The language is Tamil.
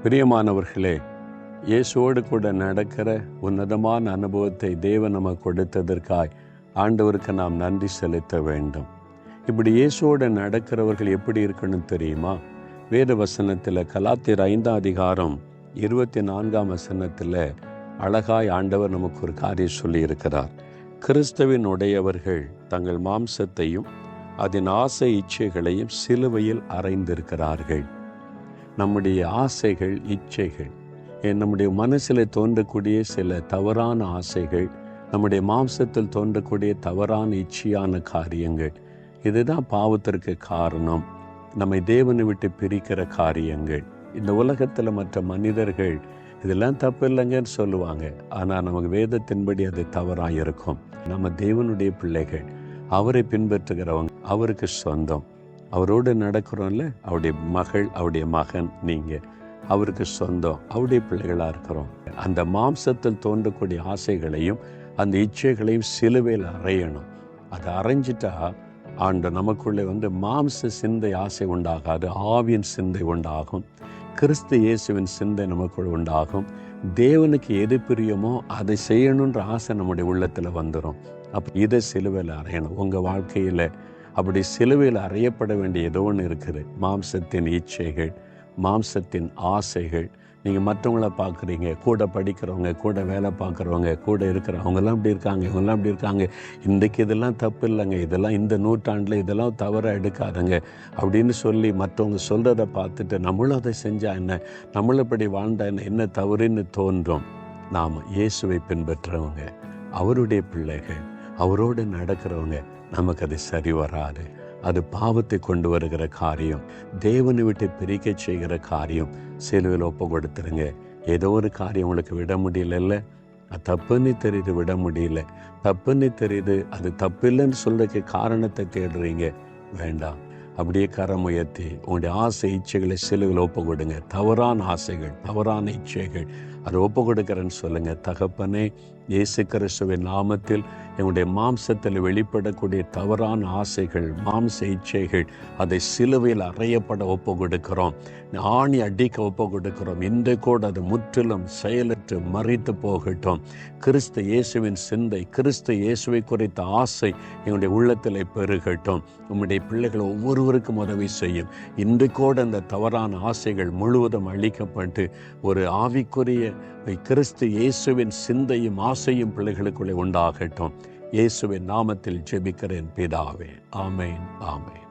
பிரியமானவர்களே, இயேசுவோடு கூட நடக்கிற உன்னதமான அனுபவத்தை தேவன் நமக்கு கொடுத்ததற்காய் ஆண்டவருக்கு நாம் நன்றி செலுத்த வேண்டும். இப்படி இயேசுவோடு நடக்கிறவர்கள் எப்படி இருக்கணும் தெரியுமா? வேத வசனத்தில் கலாத்தியர் 5ஆம் அதிகாரம் 24ஆம் வசனத்தில் அழகாய் ஆண்டவர் நமக்கு ஒரு காரியம் சொல்லி இருக்கிறார். கிறிஸ்துவின் உடையவர்கள் தங்கள் மாம்சத்தையும் அதன் ஆசை இச்சைகளையும் சிலுவையில் அறைந்திருக்கிறார்கள். நம்முடைய ஆசைகள், இச்சைகள், நம்முடைய மனசில் தோன்றக்கூடிய சில தவறான ஆசைகள், நம்முடைய மாம்சத்தில் தோன்றக்கூடிய தவறான இச்சையான காரியங்கள், இதுதான் பாவத்திற்கு காரணம். நம்மை தேவனை விட்டு பிரிக்கிற காரியங்கள். இந்த உலகத்தில் மற்ற மனிதர்கள் இதெல்லாம் தப்பு இல்லைங்கன்னு சொல்லுவாங்க, ஆனால் நமக்கு வேதத்தின்படி அது தவறாக இருக்கும். நம்ம தேவனுடைய பிள்ளைகள், அவரை பின்பற்றுகிறவங்க, அவருக்கு சொந்தம். அவரோடு நடக்கிறோம்ல, அவருடைய மகள், அவருடைய மகன், நீங்கள் அவருக்கு சொந்தம், அவருடைய பிள்ளைகளாக இருக்கிறோம். அந்த மாம்சத்தில் தோன்றக்கூடிய ஆசைகளையும் அந்த இச்சைகளையும் சிலுவையில் அறையணும். அதை அரைஞ்சிட்டா நமக்குள்ளே மாம்ச சிந்தை ஆசை உண்டாகாது, ஆவியின் சிந்தை உண்டாகும். கிறிஸ்து இயேசுவின் சிந்தை நமக்குள் உண்டாகும். தேவனுக்கு எது பிரியமோ அதை செய்யணுன்ற ஆசை நம்முடைய உள்ளத்தில் வந்துடும். அப்போ இதை சிலுவையில் அறையணும். உங்கள் வாழ்க்கையில் அப்படி சிலுவையில் அறையப்பட வேண்டிய ஏதோ ஒன்று இருக்குது. மாம்சத்தின் இச்சைகள், மாம்சத்தின் ஆசைகள். நீங்கள் மற்றவங்கள பார்க்குறீங்க, கூட படிக்கிறவங்க, கூட வேலை பார்க்குறவங்க, கூட இருக்கிறவங்கெல்லாம் இப்படி இருக்காங்க, இவங்கெல்லாம் இப்படி இருக்காங்க, இன்றைக்கு இதெல்லாம் தப்பு இல்லைங்க, இதெல்லாம் இந்த நூற்றாண்டில் இதெல்லாம் தவறாக எடுக்காதுங்க அப்படின்னு சொல்லி மற்றவங்க சொல்கிறத பார்த்துட்டு நம்மளும் அதை செஞ்சால் என்ன, நம்மளும் இப்படி வாழ்ந்தா என்ன தவறுன்னு தோன்றும். நாம் இயேசுவை பின்பற்றுறவங்க, அவருடைய பிள்ளைகள், அவரோடு நடக்கிறவங்க, நமக்கு அது சரி வராது. அது பாவத்தை கொண்டு வருகிற காரியம், தேவனை விட்டு பிரிக்க செய்கிற காரியம். சிலுவையில் ஒப்பு கொடுத்துருங்க. ஏதோ ஒரு காரியம் உங்களுக்கு விட முடியல, தப்புன்னு தெரியுது, விட முடியல, தப்புன்னு தெரியுது, அது தப்பு இல்லைன்னு சொல்றதுக்கு காரணத்தை தேடுறீங்க. வேண்டாம். அப்படியே கரம் உயர்த்தி உங்களுடைய ஆசை இச்சைகளை சிலுவையில் ஒப்பு கொடுங்க. தவறான ஆசைகள், தவறான இச்சைகள், அதை ஒப்பு கொடுக்குறேன்னு சொல்லுங்க. தகப்பனே, இயேசு கிறிஸ்துவின் நாமத்தில் எங்களுடைய மாம்சத்தில் வெளிப்படக்கூடிய தவறான ஆசைகள், மாம்ச இச்சைகள், அதை சிலுவையில் அறையப்பட ஒப்பு கொடுக்கிறோம். ஆணி அடிக்க ஒப்பு கொடுக்கிறோம். இந்த கூட அது முற்றிலும் செயலற்று மறித்து போகட்டும். கிறிஸ்து இயேசுவின் சிந்தை, கிறிஸ்து இயேசுவை குறித்த ஆசை எங்களுடைய உள்ளத்தில் பெருகட்டும். உம்முடைய பிள்ளைகள் ஒவ்வொருவருக்கும் உதவி செய்யும். இன்று கூட அந்த தவறான ஆசைகள் முழுவதும் அழிக்கப்பட்டு ஒரு ஆவிக்குரிய கிறிஸ்து இயேசுவின் சிந்தையும் ஆசையும் பிள்ளைகளுக்குள்ளே உண்டாகட்டும். இயேசுவின் நாமத்தில் ஜெபிக்கிறேன் பிதாவே. ஆமென், ஆமென்.